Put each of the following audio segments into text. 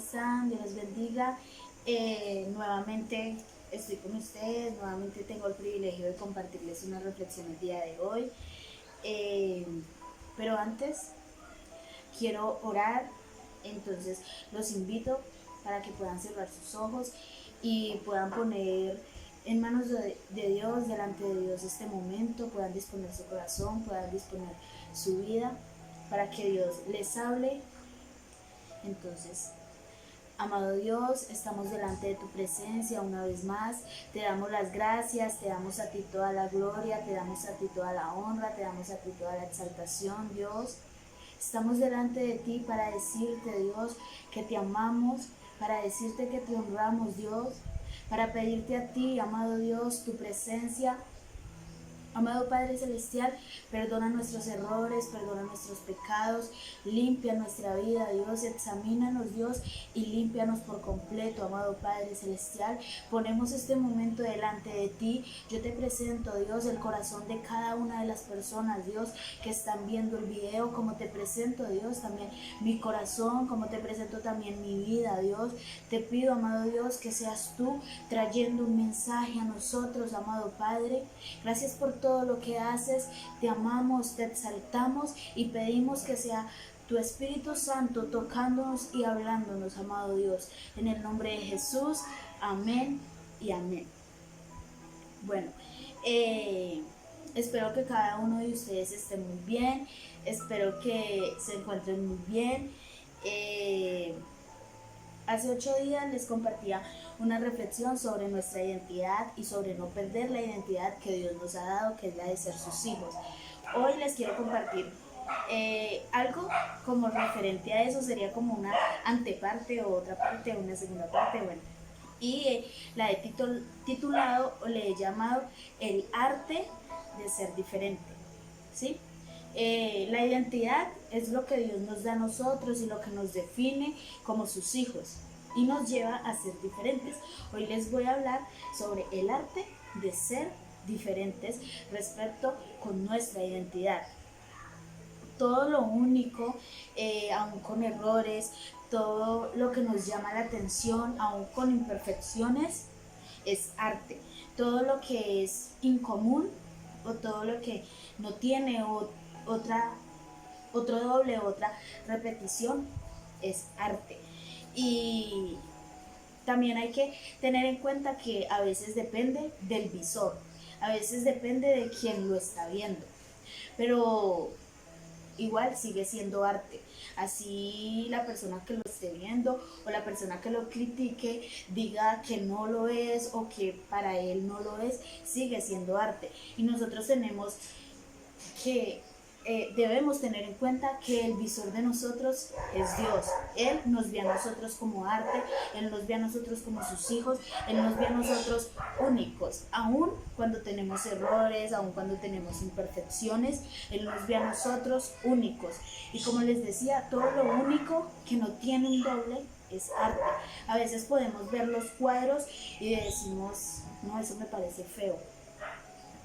están? Dios les bendiga. Nuevamente estoy con ustedes, nuevamente tengo el privilegio de compartirles una reflexión el día de hoy. Pero antes quiero orar, entonces los invito para que puedan cerrar sus ojos y puedan poner en manos de Dios, delante de Dios este momento, puedan disponer su corazón, puedan disponer su vida para que Dios les hable. Entonces, amado Dios, estamos delante de tu presencia una vez más, te damos las gracias, te damos a ti toda la gloria, te damos a ti toda la honra, te damos a ti toda la exaltación, Dios. Estamos delante de ti para decirte, Dios, que te amamos, para decirte que te honramos, Dios, para pedirte a ti, amado Dios, tu presencia. Amado Padre Celestial, perdona nuestros errores, perdona nuestros pecados, limpia nuestra vida, Dios, examínanos, Dios, y límpianos por completo, amado Padre Celestial. Ponemos este momento delante de ti. Yo te presento, Dios, el corazón de cada una de las personas, Dios, que están viendo el video, como te presento, Dios, también mi corazón, como te presento también mi vida, Dios. Te pido, amado Dios, que seas tú trayendo un mensaje a nosotros, amado Padre. Gracias por todo lo que haces, te amamos, te exaltamos y pedimos que sea tu Espíritu Santo tocándonos y hablándonos, amado Dios, en el nombre de Jesús, amén y amén. Bueno, espero que cada uno de ustedes esté muy bien, espero que se encuentren muy bien. Hace 8 días les compartía una reflexión sobre nuestra identidad y sobre no perder la identidad que Dios nos ha dado, que es la de ser sus hijos. Hoy les quiero compartir algo como referente a eso, sería como una anteparte o otra parte, una segunda parte, bueno. Y la he titulado o le he llamado el arte de ser diferente, ¿sí? La identidad es lo que Dios nos da a nosotros y lo que nos define como sus hijos y nos lleva a ser diferentes. Hoy les voy a hablar sobre el arte de ser diferentes respecto con nuestra identidad. Todo lo único, aún con errores, todo lo que nos llama la atención, aún con imperfecciones, es arte. Todo lo que es incomún o todo lo que no tiene otro doble, otra repetición, es arte. Y también hay que tener en cuenta que a veces depende del visor, a veces depende de quien lo está viendo, pero igual sigue siendo arte. Así la persona que lo esté viendo o la persona que lo critique diga que no lo es o que para él no lo es, sigue siendo arte. Y nosotros tenemos que debemos tener en cuenta que el visor de nosotros es Dios. Él nos ve a nosotros como arte, Él nos ve a nosotros como sus hijos, Él nos ve a nosotros únicos, aun cuando tenemos errores, aun cuando tenemos imperfecciones, Él nos ve a nosotros únicos. Y como les decía, todo lo único que no tiene un doble es arte. A veces podemos ver los cuadros y decimos, no, eso me parece feo.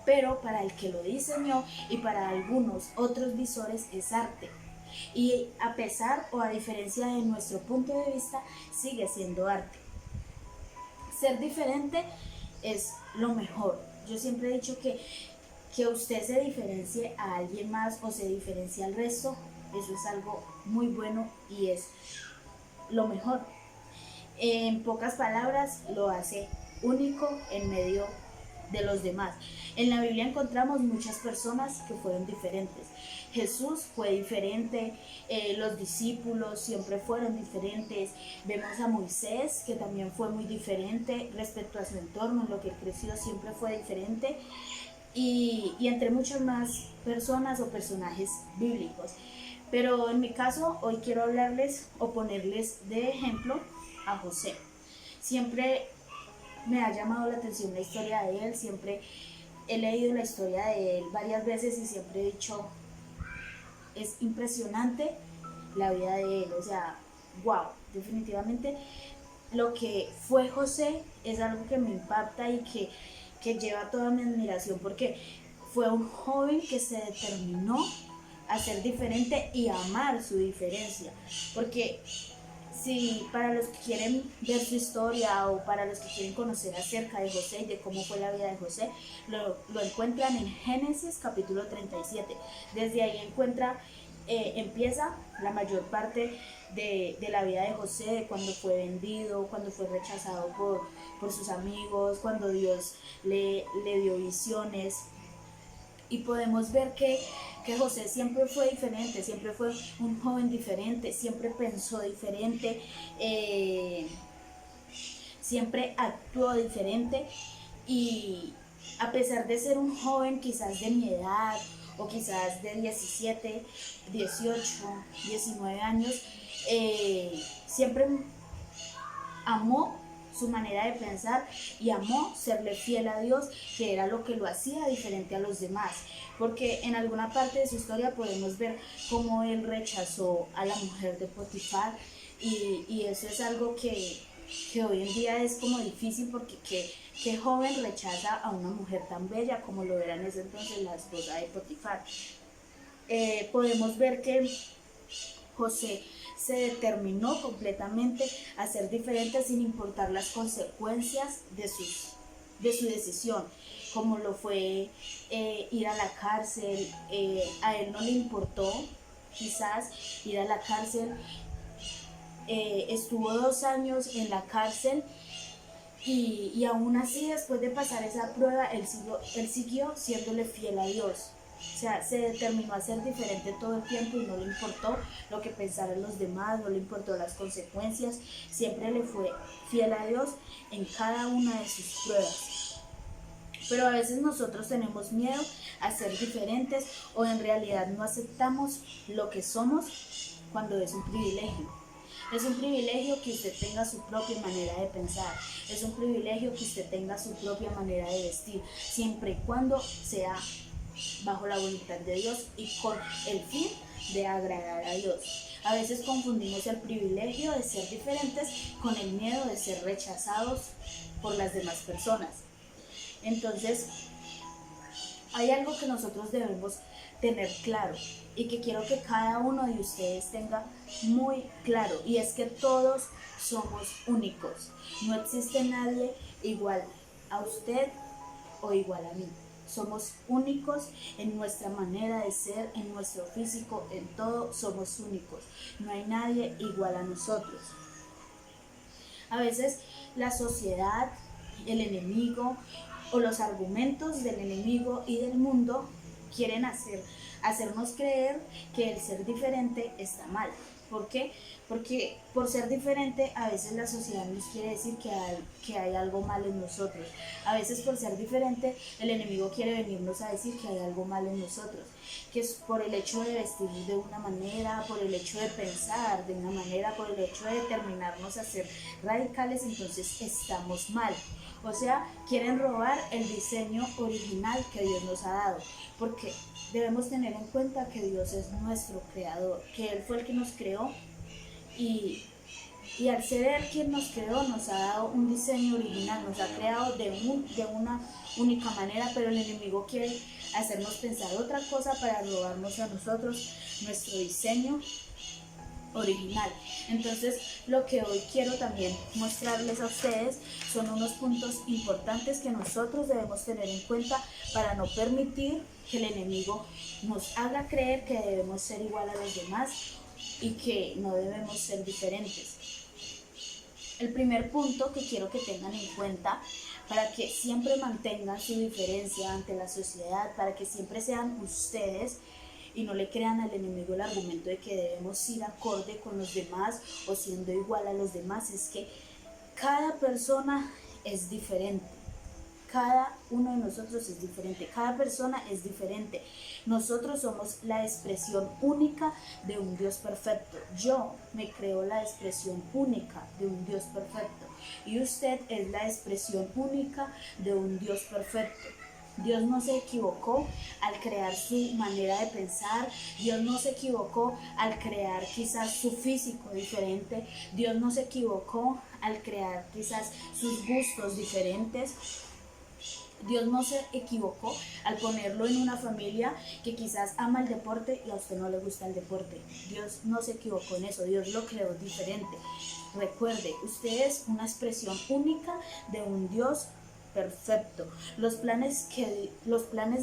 Pero para el que lo diseñó y para algunos otros visores es arte. Y a pesar o a diferencia de nuestro punto de vista, sigue siendo arte. Ser diferente es lo mejor. Yo siempre he dicho que usted se diferencie a alguien más o se diferencie al resto, eso es algo muy bueno y es lo mejor. En pocas palabras, lo hace único en medio de los demás. En la Biblia encontramos muchas personas que fueron diferentes. Jesús fue diferente, los discípulos siempre fueron diferentes. Vemos a Moisés, que también fue muy diferente respecto a su entorno, en lo que creció siempre fue diferente. Y entre muchas más personas o personajes bíblicos. Pero en mi caso, hoy quiero hablarles o ponerles de ejemplo a José. Siempre me ha llamado la atención la historia de él, siempre he leído la historia de él varias veces y siempre he dicho, es impresionante la vida de él, o sea, wow, definitivamente lo que fue José es algo que me impacta y que lleva toda mi admiración porque fue un joven que se determinó a ser diferente y a amar su diferencia, porque Si para los que quieren ver su historia o para los que quieren conocer acerca de José y de cómo fue la vida de José, lo encuentran en Génesis capítulo 37. Desde ahí empieza la mayor parte de la vida de José, de cuando fue vendido, cuando fue rechazado por sus amigos, cuando Dios le dio visiones. Y podemos ver que José siempre fue diferente, siempre fue un joven diferente, siempre pensó diferente, siempre actuó diferente. Y a pesar de ser un joven quizás de mi edad o quizás de 17, 18, 19 años, siempre amó su manera de pensar y amó serle fiel a Dios, que era lo que lo hacía diferente a los demás. Porque en alguna parte de su historia podemos ver cómo él rechazó a la mujer de Potifar, y eso es algo que hoy en día es como difícil, porque qué joven rechaza a una mujer tan bella como lo era en ese entonces la esposa de Potifar. Podemos ver que José se determinó completamente a ser diferente sin importar las consecuencias de su decisión, como lo fue ir a la cárcel. A él no le importó quizás ir a la cárcel. Estuvo 2 años en la cárcel y aún así, después de pasar esa prueba, él siguió siéndole fiel a Dios. O sea, se determinó a ser diferente todo el tiempo y no le importó lo que pensaran los demás, no le importó las consecuencias, siempre le fue fiel a Dios en cada una de sus pruebas. Pero a veces nosotros tenemos miedo a ser diferentes, o en realidad no aceptamos lo que somos, cuando es un privilegio. Es un privilegio que usted tenga su propia manera de pensar, es un privilegio que usted tenga su propia manera de vestir, siempre y cuando sea bajo la voluntad de Dios y con el fin de agradar a Dios. A veces confundimos el privilegio de ser diferentes con el miedo de ser rechazados por las demás personas. Entonces, hay algo que nosotros debemos tener claro y que quiero que cada uno de ustedes tenga muy claro, y es que todos somos únicos. No existe nadie igual a usted o igual a mí. Somos únicos en nuestra manera de ser, en nuestro físico, en todo somos únicos. No hay nadie igual a nosotros. A veces la sociedad, el enemigo o los argumentos del enemigo y del mundo quieren hacernos creer que el ser diferente está mal. ¿Por qué? Porque por ser diferente a veces la sociedad nos quiere decir que hay algo mal en nosotros. A veces por ser diferente el enemigo quiere venirnos a decir que hay algo mal en nosotros, que es por el hecho de vestir de una manera, por el hecho de pensar de una manera, por el hecho de determinarnos a ser radicales, entonces estamos mal. O sea, quieren robar el diseño original que Dios nos ha dado, porque debemos tener en cuenta que Dios es nuestro creador, que Él fue el que nos creó, y al ser Él quien nos creó, nos ha dado un diseño original, nos ha creado de una única manera, pero el enemigo quiere hacernos pensar otra cosa para robarnos a nosotros nuestro diseño original. Entonces, lo que hoy quiero también mostrarles a ustedes son unos puntos importantes que nosotros debemos tener en cuenta para no permitir que el enemigo nos haga creer que debemos ser igual a los demás y que no debemos ser diferentes. El primer punto que quiero que tengan en cuenta, para que siempre mantengan su diferencia ante la sociedad, para que siempre sean ustedes y no le crean al enemigo el argumento de que debemos ir acorde con los demás o siendo igual a los demás, es que cada persona es diferente. Cada uno de nosotros es diferente, cada persona es diferente. Nosotros somos la expresión única de un Dios perfecto. Yo me creo la expresión única de un Dios perfecto, y usted es la expresión única de un Dios perfecto. Dios no se equivocó al crear su manera de pensar, Dios no se equivocó al crear quizás su físico diferente, Dios no se equivocó al crear quizás sus gustos diferentes. Dios no se equivocó al ponerlo en una familia que quizás ama el deporte y a usted no le gusta el deporte. Dios no se equivocó en eso, Dios lo creó diferente. Recuerde, usted es una expresión única de un Dios perfecto. Los planes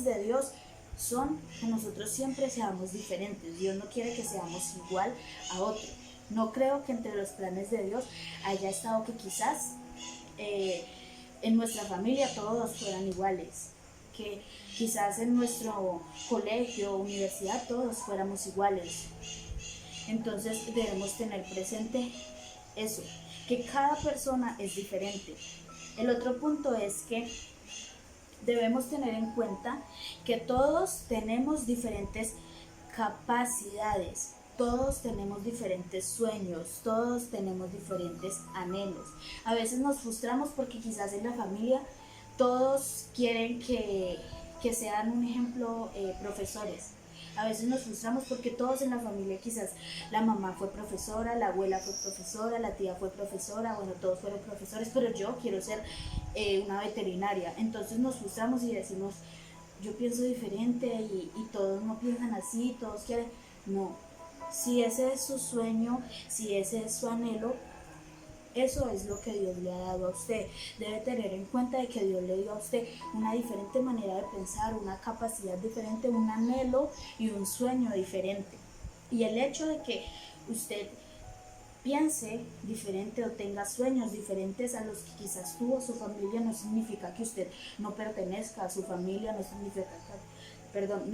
de Dios son que nosotros siempre seamos diferentes. Dios no quiere que seamos igual a otro. No creo que entre los planes de Dios haya estado que quizás en nuestra familia todos fueran iguales, que quizás en nuestro colegio, universidad, todos fuéramos iguales. Entonces debemos tener presente eso, que cada persona es diferente. El otro punto es que debemos tener en cuenta que todos tenemos diferentes capacidades, todos tenemos diferentes sueños, todos tenemos diferentes anhelos. A veces nos frustramos porque quizás en la familia todos quieren que sean un ejemplo profesores. A veces nos frustramos porque todos en la familia, quizás la mamá fue profesora, la abuela fue profesora, la tía fue profesora, bueno, todos fueron profesores, pero yo quiero ser una veterinaria. Entonces nos frustramos y decimos, yo pienso diferente y todos no piensan así, todos quieren. No, si ese es su sueño, si ese es su anhelo, eso es lo que Dios le ha dado a usted. Debe tener en cuenta de que Dios le dio a usted una diferente manera de pensar, una capacidad diferente, un anhelo y un sueño diferente. Y el hecho de que usted piense diferente o tenga sueños diferentes a los que quizás tuvo su familia no significa que usted no pertenezca a su familia, no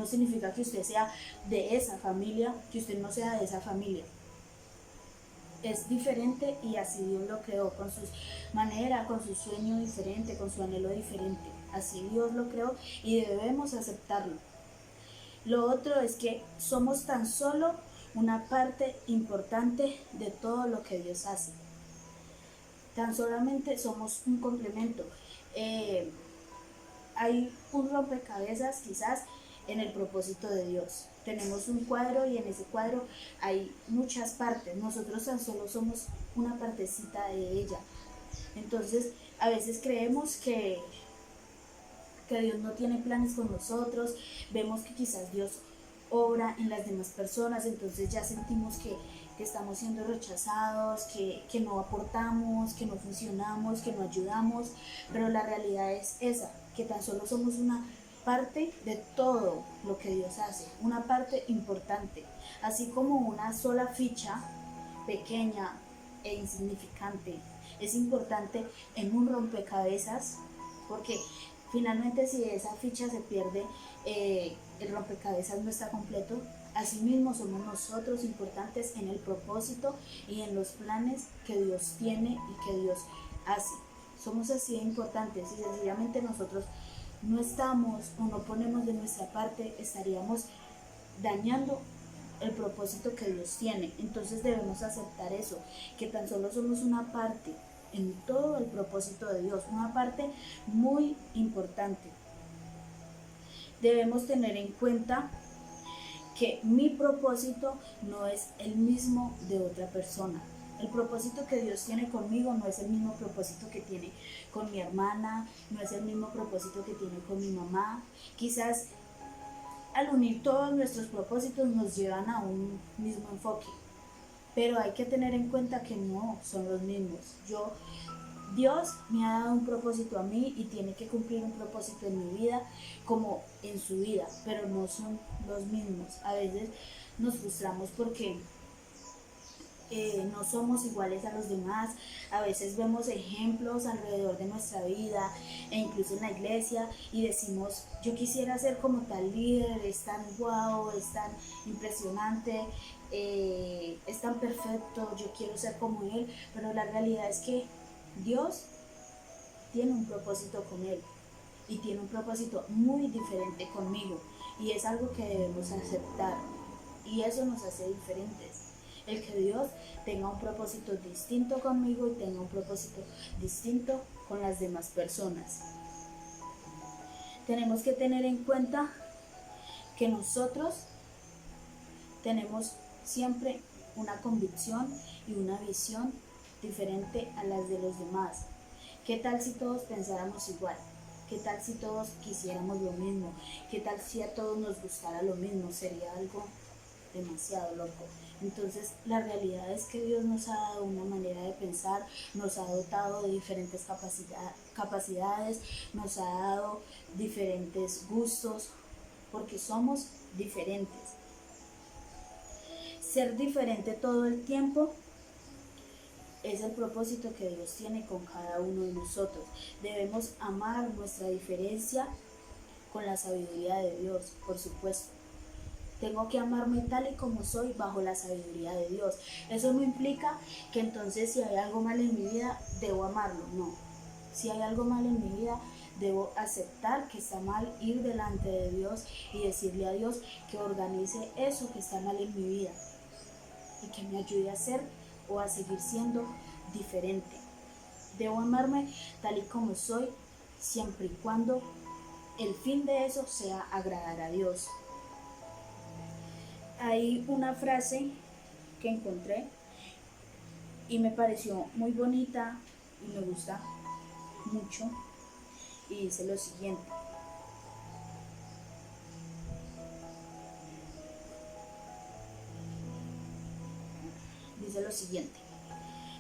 significa que usted sea de esa familia, que usted no sea de esa familia. Es diferente y así Dios lo creó, con su manera, con su sueño diferente, con su anhelo diferente. Así Dios lo creó y debemos aceptarlo. Lo otro es que somos tan solo una parte importante de todo lo que Dios hace. Tan solamente somos un complemento. Hay un rompecabezas quizás en el propósito de Dios. Tenemos un cuadro y en ese cuadro hay muchas partes. Nosotros tan solo somos una partecita de ella. Entonces, a veces creemos que Dios no tiene planes con nosotros. Vemos que quizás Dios obra en las demás personas, entonces ya sentimos que estamos siendo rechazados, que no aportamos, que no funcionamos, que no ayudamos, pero la realidad es esa, que tan solo somos una parte de todo lo que Dios hace, una parte importante, así como una sola ficha pequeña e insignificante es importante en un rompecabezas, porque finalmente si esa ficha se pierde, el rompecabezas no está completo. Asimismo somos nosotros importantes en el propósito y en los planes que Dios tiene y que Dios hace. Somos así de importantes y sencillamente nosotros no estamos o no ponemos de nuestra parte, estaríamos dañando el propósito que Dios tiene. Entonces debemos aceptar eso, que tan solo somos una parte en todo el propósito de Dios, una parte muy importante. Debemos tener en cuenta que mi propósito no es el mismo de otra persona. El propósito que Dios tiene conmigo no es el mismo propósito que tiene con mi hermana, no es el mismo propósito que tiene con mi mamá. Quizás al unir todos nuestros propósitos nos llevan a un mismo enfoque, pero hay que tener en cuenta que no son los mismos. Dios me ha dado un propósito a mí y tiene que cumplir un propósito en mi vida como en su vida, pero no son los mismos. A veces nos frustramos porque no somos iguales a los demás. A veces vemos ejemplos alrededor de nuestra vida e incluso en la iglesia y decimos, yo quisiera ser como tal líder, es tan guau, es tan impresionante, es tan perfecto, yo quiero ser como él, pero la realidad es que Dios tiene un propósito con él y tiene un propósito muy diferente conmigo y es algo que debemos aceptar y eso nos hace diferentes. El que Dios tenga un propósito distinto conmigo y tenga un propósito distinto con las demás personas. Tenemos que tener en cuenta que nosotros tenemos siempre una convicción y una visión diferente a las de los demás. ¿Qué tal si todos pensáramos igual? ¿Qué tal si todos quisiéramos lo mismo? ¿Qué tal si a todos nos gustara lo mismo? Sería algo demasiado loco. Entonces la realidad es que Dios nos ha dado una manera de pensar, nos ha dotado de diferentes capacidades, nos ha dado diferentes gustos, porque somos diferentes. Ser diferente todo el tiempo es el propósito que Dios tiene con cada uno de nosotros. Debemos amar nuestra diferencia con la sabiduría de Dios, por supuesto. Tengo que amarme tal y como soy bajo la sabiduría de Dios. Eso no implica que entonces si hay algo mal en mi vida, debo amarlo. No. Si hay algo mal en mi vida, debo aceptar que está mal, ir delante de Dios y decirle a Dios que organice eso que está mal en mi vida y que me ayude a ser o a seguir siendo diferente. Debo amarme tal y como soy, siempre y cuando el fin de eso sea agradar a Dios. Hay una frase que encontré y me pareció muy bonita y me gusta mucho y dice lo siguiente. Dice lo siguiente.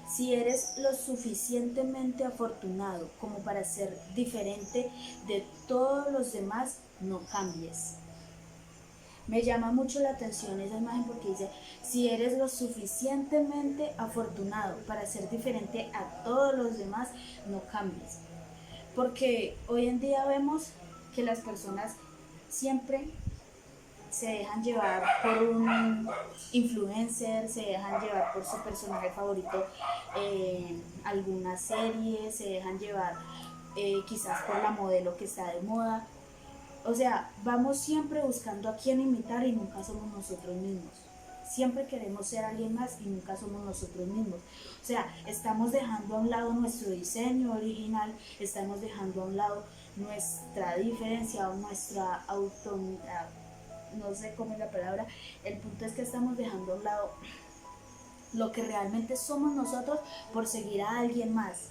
Si eres lo suficientemente afortunado como para ser diferente de todos los demás, no cambies. Me llama mucho la atención esa imagen porque dice, si eres lo suficientemente afortunado para ser diferente a todos los demás, no cambies. Porque hoy en día vemos que las personas siempre se dejan llevar por un influencer, se dejan llevar por su personaje favorito en alguna serie, se dejan llevar quizás por la modelo que está de moda. O sea, vamos siempre buscando a quién imitar y nunca somos nosotros mismos. Siempre queremos ser alguien más y nunca somos nosotros mismos. O sea, estamos dejando a un lado nuestro diseño original, estamos dejando a un lado nuestra diferencia o nuestra autonomía, no sé cómo es la palabra. El punto es que estamos dejando a un lado lo que realmente somos nosotros por seguir a alguien más.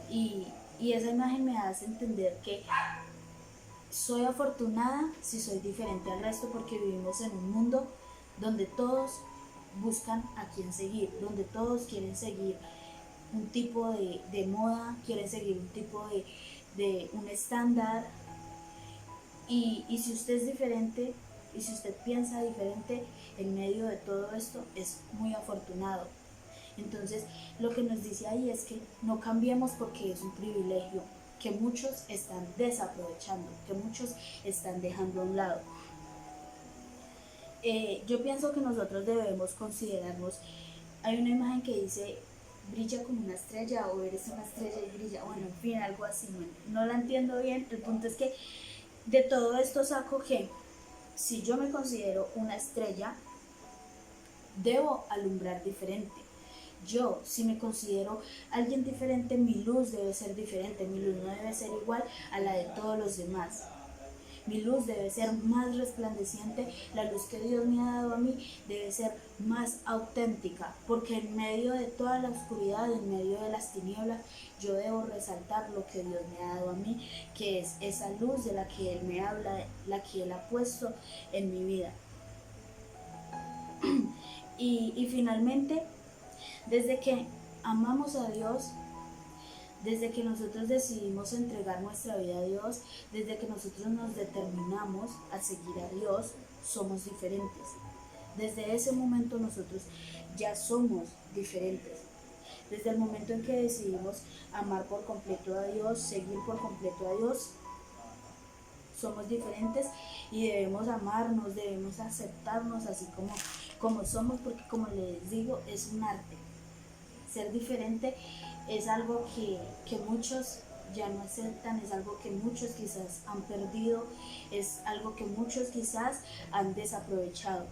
Y esa imagen me hace entender que soy afortunada si soy diferente al resto porque vivimos en un mundo donde todos buscan a quién seguir, donde todos quieren seguir un tipo de moda, quieren seguir un tipo de un estándar. Y si usted es diferente y si usted piensa diferente en medio de todo esto, es muy afortunado. Entonces, lo que nos dice ahí es que no cambiemos porque es un privilegio que muchos están desaprovechando, que muchos están dejando a un lado. Yo pienso que nosotros debemos considerarnos, hay una imagen que dice, brilla como una estrella o eres una estrella y brilla, bueno, en fin, algo así, no la entiendo bien. El punto es que de todo esto saco que si yo me considero una estrella, debo alumbrar diferente. Yo, si me considero alguien diferente, mi luz debe ser diferente, mi luz no debe ser igual a la de todos los demás. Mi luz debe ser más resplandeciente, la luz que Dios me ha dado a mí debe ser más auténtica, porque en medio de toda la oscuridad, en medio de las tinieblas, yo debo resaltar lo que Dios me ha dado a mí, que es esa luz de la que Él me habla, la que Él ha puesto en mi vida. Y finalmente, desde que amamos a Dios, desde que nosotros decidimos entregar nuestra vida a Dios, desde que nosotros nos determinamos a seguir a Dios, somos diferentes. Desde ese momento nosotros ya somos diferentes. Desde el momento en que decidimos amar por completo a Dios, seguir por completo a Dios, somos diferentes y debemos amarnos, debemos aceptarnos así como somos, porque como les digo, es un arte. Ser diferente es algo que muchos ya no aceptan, es algo que muchos quizás han perdido, es algo que muchos quizás han desaprovechado.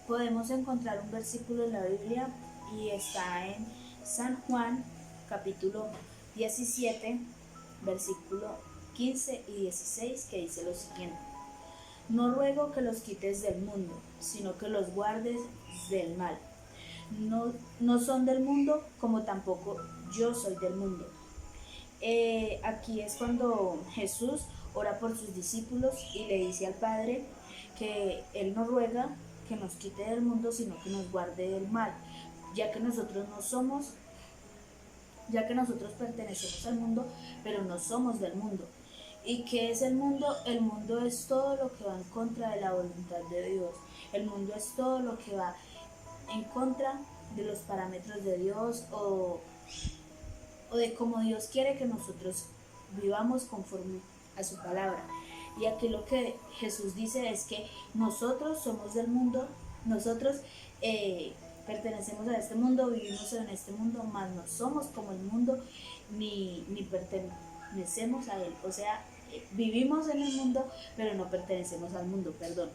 Podemos encontrar un versículo en la Biblia y está en San Juan, capítulo 17, versículo 15 y 16, que dice lo siguiente. No ruego que los quites del mundo, sino que los guardes del mal. no son del mundo, como tampoco yo soy del mundo. Aquí es cuando Jesús ora por sus discípulos y le dice al Padre que Él no ruega que nos quite del mundo, sino que nos guarde del mal, ya que nosotros no somos, ya que nosotros pertenecemos al mundo, pero no somos del mundo. ¿Y qué es el mundo? El mundo es todo lo que va en contra de la voluntad de Dios. El mundo es todo lo que va en contra de los parámetros de Dios o de cómo Dios quiere que nosotros vivamos conforme a su palabra. Y aquí lo que Jesús dice es que nosotros somos del mundo, nosotros pertenecemos a este mundo, vivimos en este mundo, mas no somos como el mundo ni pertenecemos a él. O sea, vivimos en el mundo, pero no pertenecemos al mundo, perdón.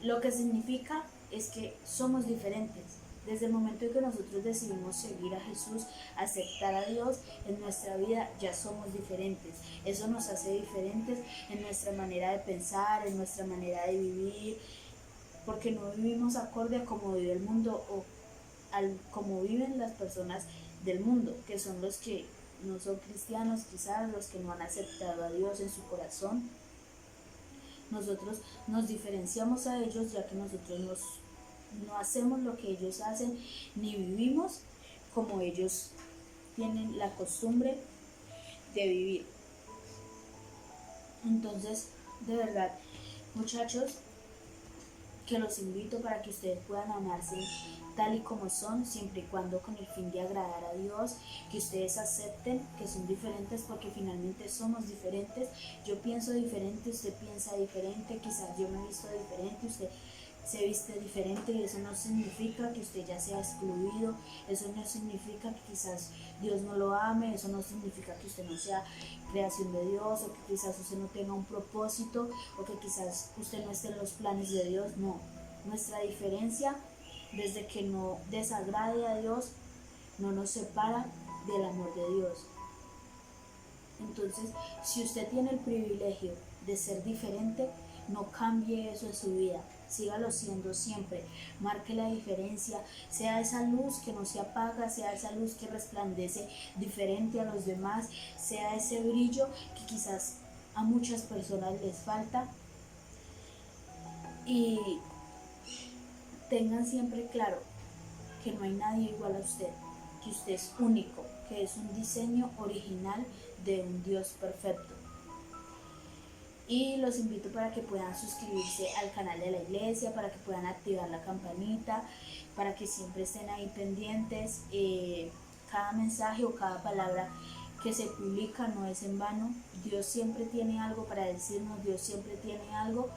Lo que significa es que somos diferentes. Desde el momento en que nosotros decidimos seguir a Jesús, aceptar a Dios en nuestra vida, ya somos diferentes. Eso nos hace diferentes en nuestra manera de pensar, en nuestra manera de vivir, porque no vivimos acorde a cómo vive el mundo o como viven las personas del mundo, que son los que no son cristianos, quizás los que no han aceptado a Dios en su corazón. Nosotros nos diferenciamos a ellos, ya que nosotros no hacemos lo que ellos hacen, ni vivimos como ellos tienen la costumbre de vivir. Entonces, de verdad, muchachos, que los invito para que ustedes puedan amarse tal y como son, siempre y cuando con el fin de agradar a Dios, que ustedes acepten que son diferentes, porque finalmente somos diferentes. Yo pienso diferente, usted piensa diferente, quizás yo me he visto diferente, usted se viste diferente, y eso no significa que usted ya sea excluido, eso no significa que quizás Dios no lo ame, eso no significa que usted no sea creación de Dios, o que quizás usted no tenga un propósito, o que quizás usted no esté en los planes de Dios. No, nuestra diferencia, desde que no desagrade a Dios, no nos separa del amor de Dios. Entonces, si usted tiene el privilegio de ser diferente, no cambie eso en su vida, sígalo siendo siempre, marque la diferencia, sea esa luz que no se apaga, sea esa luz que resplandece diferente a los demás, sea ese brillo que quizás a muchas personas les falta. Y tengan siempre claro que no hay nadie igual a usted, que usted es único, que es un diseño original de un Dios perfecto. Y los invito para que puedan suscribirse al canal de la iglesia, para que puedan activar la campanita, para que siempre estén ahí pendientes. Cada mensaje o cada palabra que se publica no es en vano. Dios siempre tiene algo para decirnos, Dios siempre tiene algo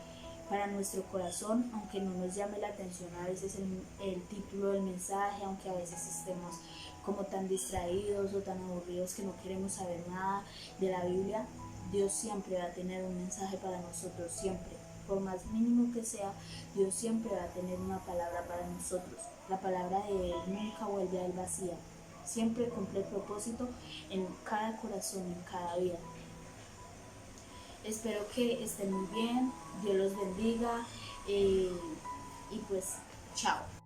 para nuestro corazón, aunque no nos llame la atención a veces el título del mensaje, aunque a veces estemos como tan distraídos o tan aburridos que no queremos saber nada de la Biblia. Dios siempre va a tener un mensaje para nosotros, siempre. Por más mínimo que sea, Dios siempre va a tener una palabra para nosotros. La palabra de Él nunca vuelve a Él vacía. Siempre cumple el propósito en cada corazón, en cada vida. Espero que estén muy bien, Dios los bendiga y pues chao.